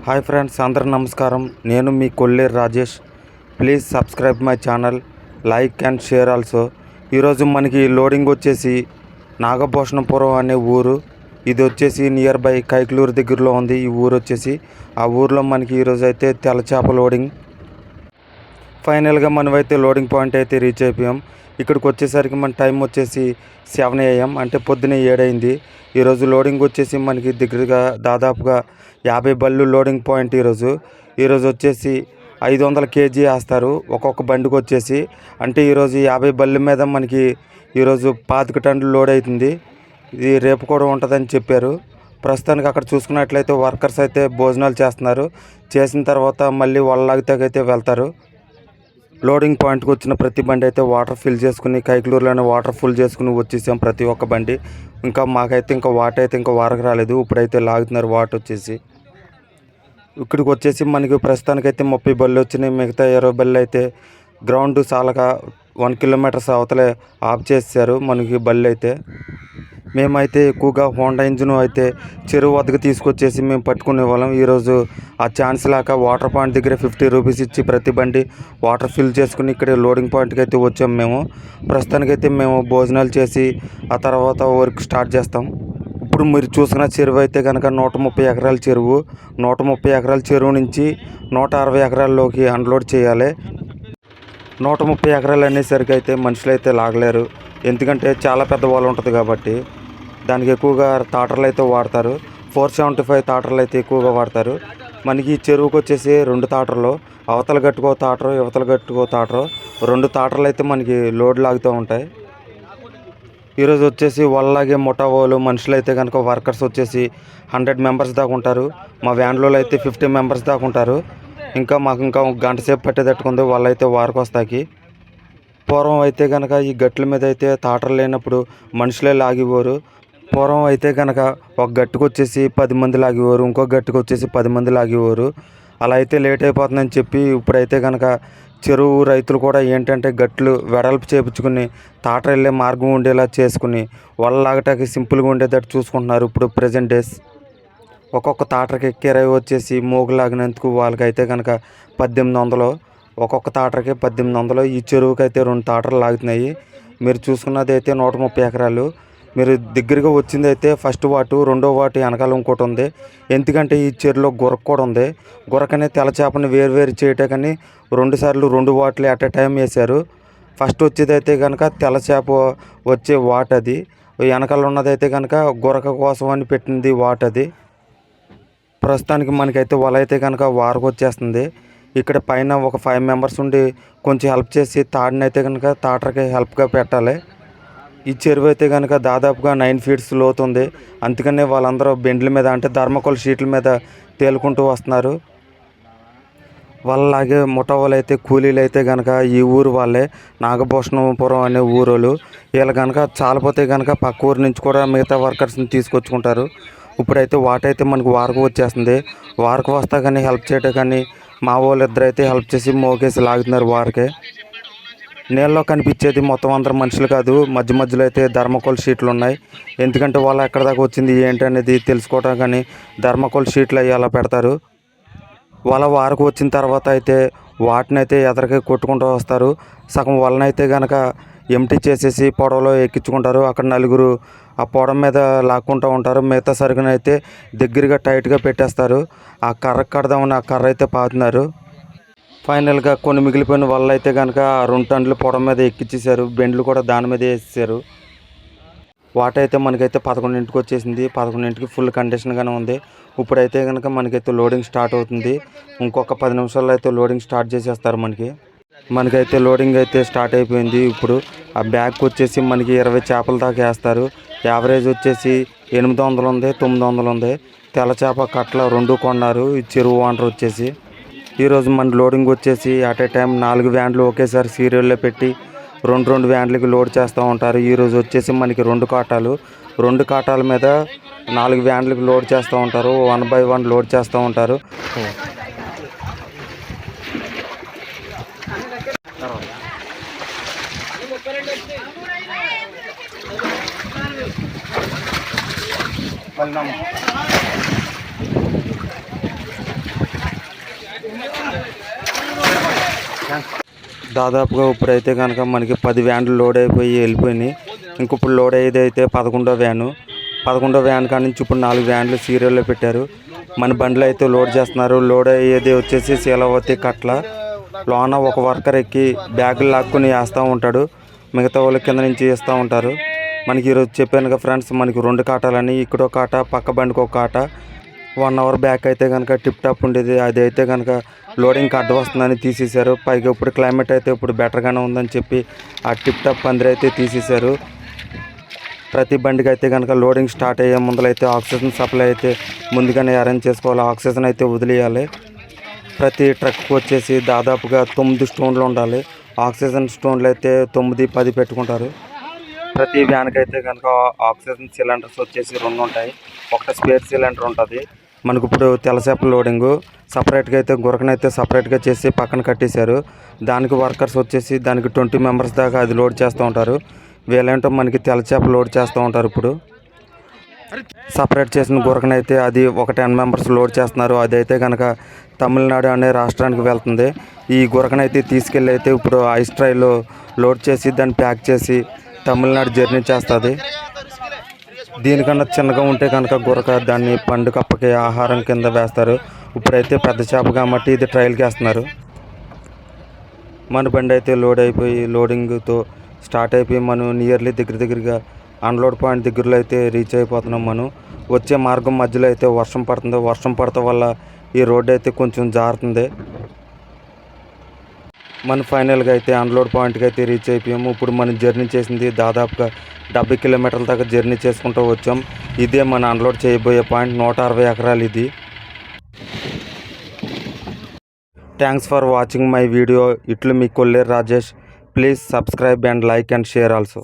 Hi friends, అందరూ నమస్కారం. నేను మీ Kolleru Rajesh. Please subscribe my channel, like and share also. ఈరోజు మనకి లోడింగ్ వచ్చేసి నాగభూషణపురం అనే ఊరు. ఇది వచ్చేసి నియర్ బై కైకలూరు దగ్గరలో ఉంది ఈ ఊరు వచ్చేసి. ఆ ఊరిలో మనకి ఈరోజు అయితే తెల్లచేప లోడింగ్. ఫైనల్గా మనమైతే లోడింగ్ పాయింట్ అయితే రీచ్ అయిపోయాం. ఇక్కడికి వచ్చేసరికి మన టైం వచ్చేసి 7 AM, అంటే పొద్దున 7 అయింది. ఈరోజు లోడింగ్ వచ్చేసి మనకి దగ్గరగా దాదాపుగా 50 బళ్ళు లోడింగ్ పాయింట్. ఈరోజు వచ్చేసి 500 kg వేస్తారు ఒక్కొక్క బండికి వచ్చేసి. అంటే ఈరోజు 50 బళ్ళ మీద మనకి ఈరోజు 25 టన్నులు లోడ్ అవుతుంది. ఇది రేపు కూడా ఉంటుందని చెప్పారు. ప్రస్తుతానికి అక్కడ చూసుకున్నట్లయితే వర్కర్స్ అయితే భోజనాలు చేస్తున్నారు. చేసిన తర్వాత మళ్ళీ వాళ్ళలాగితే వెళ్తారు. లోడింగ్ పాయింట్కి వచ్చిన ప్రతి బండి అయితే వాటర్ ఫిల్ చేసుకుని కైకలూరులోనే వాటర్ ఫుల్ చేసుకుని వచ్చేసాం ప్రతి ఒక్క బండి. మాకైతే ఇంకా వాటర్ అయితే ఇంకా వారకు రాలేదు. ఇప్పుడైతే లాగుతున్నారు వాటర్ వచ్చేసి. ఇక్కడికి వచ్చేసి మనకి ప్రస్తుతానికైతే 30 బళ్ళు వచ్చినాయి. మిగతా 20 బళ్ళు అయితే గ్రౌండ్ చాలక 1 కిలోమీటర్స్ అవతలే ఆఫ్ చేశారు మనకి బళ్ళు అయితే. మేమైతే ఎక్కువగా హోండా ఇంజిన్ అయితే చెరువు వద్దకు తీసుకొచ్చేసి మేము పట్టుకునే వాళ్ళం. ఈరోజు ఆ ఛాన్స్ లేక వాటర్ పాయింట్ దగ్గర 50 రూపీస్ ఇచ్చి ప్రతి బండి వాటర్ ఫిల్ చేసుకుని ఇక్కడ లోడింగ్ పాయింట్కి అయితే వచ్చాము మేము. ప్రస్తుతానికైతే మేము భోజనాలు చేసి ఆ తర్వాత వర్క్ స్టార్ట్ చేస్తాం. ఇప్పుడు మీరు చూసిన చెరువు అయితే కనుక 130 ఎకరాల చెరువు. 130 ఎకరాల చెరువు నుంచి 160 ఎకరాల్లోకి అన్లోడ్ చేయాలి. 130 ఎకరాలు అనేసరికి అయితే మనుషులు అయితే లాగలేరు, ఎందుకంటే చాలా పెద్ద వాళ్ళు ఉంటుంది కాబట్టి. దానికి ఎక్కువగా టాటర్లు అయితే వాడతారు. 475 టాటర్లు అయితే ఎక్కువగా వాడతారు. మనకి ఈ చెరువుకి వచ్చేసి 2 టాటర్లు, అవతల గట్టుకో టాటరు, యువతల గట్టుకో టాటరు, 2 టాటర్లు అయితే మనకి లోడ్ లాగుతూ ఉంటాయి. ఈరోజు వచ్చేసి వాళ్ళలాగే ముఠావోలు మనుషులు అయితే కనుక వర్కర్స్ వచ్చేసి 100 మెంబర్స్ దాకా ఉంటారు. మా వ్యాన్లో అయితే 50 మెంబర్స్ దాకా ఉంటారు. మాకు ఒక గంట సేపు పట్టేటట్టుకుంది వాళ్ళైతే వారికి వస్తాకి. పూర్వం అయితే కనుక ఈ గట్ల మీద అయితే టాటర్లు లేనప్పుడు మనుషులే లాగేవారు. పూర్వం అయితే కనుక ఒక గట్టుకు వచ్చేసి 10 మంది లాగేవారు, ఇంకో గట్టుకు వచ్చేసి 10 మంది లాగేవారు. అలా అయితే లేట్ అయిపోతుందని చెప్పి ఇప్పుడైతే కనుక చెరువు రైతులు కూడా ఏంటంటే గట్లు వెడల్పు చేపించుకుని టాటర్ వెళ్ళే మార్గం ఉండేలా చేసుకుని వల లాగటానికి సింపుల్గా ఉండేటట్టు చూసుకుంటున్నారు ఇప్పుడు ప్రజెంట్ డేస్. ఒక్కొక్క టాటర్కి కిరాయి వచ్చేసి మోగు లాగినందుకు వాళ్ళకైతే కనుక 1800, ఒక్కొక్క టాటర్కి 1800. ఈ చెరువుకి అయితే 2 టాటర్లు లాగుతున్నాయి. మీరు చూసుకున్నది అయితే 130 ఎకరాలు. మీరు దగ్గరగా వచ్చింది అయితే ఫస్ట్ వాటు, రెండో వాటు వెనకాల ఇంకోటి ఉంది. ఎందుకంటే ఈ చెరువులో గురక కూడా ఉంది. గురకనే తెల్లచేపని వేరు చేయటే కానీ 2 సార్లు 2 వాట్లు అట్ ఎ టైం వేశారు. ఫస్ట్ వచ్చేది అయితే కనుక తెల్లచేప వచ్చే వాట్ అది, వెనకాల ఉన్నదైతే కనుక గురక కోసం అని పెట్టింది వాట్ అది. ప్రస్తుతానికి మనకైతే వల అయితే కనుక వారకు వచ్చేస్తుంది. ఇక్కడ పైన ఒక 5 మెంబర్స్ ఉండి కొంచెం హెల్ప్ చేసి తాడినైతే కనుక టాటర్కి హెల్ప్గా పెట్టాలి. ఈ చెరువు అయితే కనుక దాదాపుగా 9 feet లోతు ఉంది. అందుకనే వాళ్ళందరూ బెండ్ల మీద అంటే ధర్మకోల్ షీట్ల మీద తేలుకుంటూ వస్తున్నారు. వాళ్ళలాగే ముఠావాళ్ళు అయితే కూలీలు అయితే కనుక ఈ ఊరు వాళ్ళే, నాగభూషణపురం అనే ఊరోళ్ళు. వీళ్ళు కనుక చాలిపోతే కనుక పక్క ఊరు నుంచి కూడా మిగతా వర్కర్స్ని తీసుకొచ్చుకుంటారు. ఇప్పుడైతే వాటైతే మనకు వారకు వచ్చేస్తుంది. వారకు వస్తా కానీ హెల్ప్ చేయటం కానీ మా వాళ్ళు ఇద్దరైతే హెల్ప్ చేసి మోకేసి లాగుతున్నారు వారికే. నీళ్ళలో కనిపించేది మొత్తం అందరు మనుషులు కాదు, మధ్యలో అయితే ధర్మకోల్ షీట్లు ఉన్నాయి. ఎందుకంటే వాళ్ళు ఎక్కడ దాకా వచ్చింది ఏంటి అనేది తెలుసుకోవటం కానీ ధర్మకోల్ షీట్లు అవి అలా పెడతారు. వాళ్ళ వారకు వచ్చిన తర్వాత అయితే వాటిని అయితే ఎదరికి కొట్టుకుంటూ వస్తారు. సగం వలనైతే కనుక ఎంటీ చేసేసి పొడవలో ఎక్కించుకుంటారు. అక్కడ 4 ఆ పొడవ మీద లాక్కుంటూ ఉంటారు. మిగతా సరుకునైతే దగ్గరగా టైట్గా పెట్టేస్తారు. ఆ కర్ర కడదామని ఆ కర్ర అయితే పాతున్నారు. ఫైనల్గా కొన్ని మిగిలిపోయిన వల్ల అయితే కనుక 2 టన్నులు పొడవ మీద ఎక్కించేశారు. బెండ్లు కూడా దాని మీద వేసేసారు. వాటర్ అయితే మనకైతే 11ంటికి వచ్చేసింది. 11ంటికి ఫుల్ కండిషన్గానే ఉంది. ఇప్పుడైతే కనుక మనకైతే లోడింగ్ స్టార్ట్ అవుతుంది. ఇంకొక 10 నిమిషాల్లో అయితే లోడింగ్ స్టార్ట్ చేసేస్తారు. మనకైతే లోడింగ్ అయితే స్టార్ట్ అయిపోయింది. ఇప్పుడు ఆ బ్యాగ్కి వచ్చేసి మనకి 20 చేపల దాకా వేస్తారు. యావరేజ్ వచ్చేసి 800 ఉంది, 900 ఉంది. తెల్లచేప కట్ల 2 కొన్నారు ఈ చెరువు వాటర్ వచ్చేసి. ఈరోజు మన లోడింగ్ వచ్చేసి అట్ ఏ టైం 4 వ్యాన్లు ఒకేసారి సీరియల్లో పెట్టి 2 వ్యాన్లకి లోడ్ చేస్తూ ఉంటారు. ఈరోజు వచ్చేసి మనకి 2 కాటాల మీద 4 వ్యాన్లకి లోడ్ చేస్తూ ఉంటారు. 1 by 1 లోడ్ చేస్తూ ఉంటారు. దాదాపుగా ఇప్పుడైతే కనుక మనకి 10 వ్యాన్లు లోడ్ అయిపోయి వెళ్ళిపోయినాయి. ఇప్పుడు లోడ్ అయ్యేది అయితే 11వ వ్యాను. 11వ వ్యాన్ కాడి నుంచి ఇప్పుడు 4 వ్యాన్లు సీరియల్లో పెట్టారు. మన బండ్లు అయితే లోడ్ చేస్తున్నారు. లోడ్ అయ్యేది వచ్చేసి శీలవతి కట్ల. లోన ఒక వర్కర్ ఎక్కి బ్యాగులు లాక్కుని వేస్తూ ఉంటాడు. మిగతా వాళ్ళు కింద నుంచి వేస్తూ ఉంటారు. మనకి ఈరోజు చెప్పాను కదా ఫ్రెండ్స్, మనకి 2 కాటాలని, ఇక్కడో కాట, పక్క బండికి ఒక కాట. 1 అవర్ బ్యాక్ అయితే కనుక టిప్ టాప్ ఉండేది. అది అయితే కనుక లోడింగ్కి అడ్డు వస్తుందని తీసేశారు. పైగా ఇప్పుడు క్లైమేట్ అయితే ఇప్పుడు బెటర్గానే ఉందని చెప్పి ఆ టిప్ టాప్ పందిరి అయితే తీసేశారు. ప్రతి బండికి అయితే కనుక లోడింగ్ స్టార్ట్ అయ్యే ముందలైతే ఆక్సిజన్ సప్లై అయితే ముందుగానే అరేంజ్ చేసుకోవాలి. ఆక్సిజన్ అయితే వదిలేయాలి. ప్రతి ట్రక్కి వచ్చేసి దాదాపుగా 9 స్టోన్లు ఉండాలి. ఆక్సిజన్ స్టోన్లు అయితే 9, 10 పెట్టుకుంటారు. ప్రతి వ్యాన్కి అయితే కనుక ఆక్సిజన్ సిలిండర్స్ వచ్చేసి 2 ఉంటాయి. ఒకటి స్పేర్ సిలిండర్ ఉంటుంది. మనకు ఇప్పుడు తెల్లసేప లోడింగు సపరేట్గా అయితే గురకనైతే సపరేట్గా చేసి పక్కన కట్టేశారు. దానికి వర్కర్స్ వచ్చేసి దానికి 20 మెంబర్స్ దాకా అది లోడ్ చేస్తూ ఉంటారు. వీళ్ళేంటో మనకి తెల్లచేప లోడ్ చేస్తూ ఉంటారు. ఇప్పుడు సపరేట్ చేసిన గురకనైతే అది ఒక 10 మెంబర్స్ లోడ్ చేస్తున్నారు. అదైతే కనుక తమిళనాడు అనే రాష్ట్రానికి వెళ్తుంది. ఈ గురకనైతే తీసుకెళ్ళి అయితే ఇప్పుడు ఐస్ ట్రైలో లోడ్ చేసి దాన్ని ప్యాక్ చేసి తమిళనాడు జర్నీ చేస్తుంది. దీనికన్నా చిన్నగా ఉంటే కనుక గురక దాన్ని పండుగప్పకి ఆహారం కింద వేస్తారు. ఇప్పుడైతే పెద్ద చేప కాబట్టి ఇది ట్రయల్కి వేస్తున్నారు. మన బండి అయితే లోడ్ అయిపోయి లోడింగ్తో స్టార్ట్ అయిపోయి మనం నియర్లీ దగ్గరగా అన్లోడ్ పాయింట్ దగ్గరలో అయితే రీచ్ అయిపోతున్నాం. మనం వచ్చే మార్గం మధ్యలో అయితే వర్షం పడుతుంది. వర్షం పడటం వల్ల ఈ రోడ్డు అయితే కొంచెం జారుతుంది. మనం ఫైనల్గా అయితే అన్లోడ్ పాయింట్కి అయితే రీచ్ అయిపోయాము. ఇప్పుడు మనం జర్నీ చేసింది దాదాపుగా 70 కిలోమీటర్ల దాకా జర్నీ చేసుకుంటూ వచ్చాం. ఇదే మన అన్లోడ్ చేయబోయే పాయింట్. 160 ఎకరాలు ఇది. Thanks for watching my video. ఇట్లు మీ Kolleru Rajesh. Please subscribe and like and share also.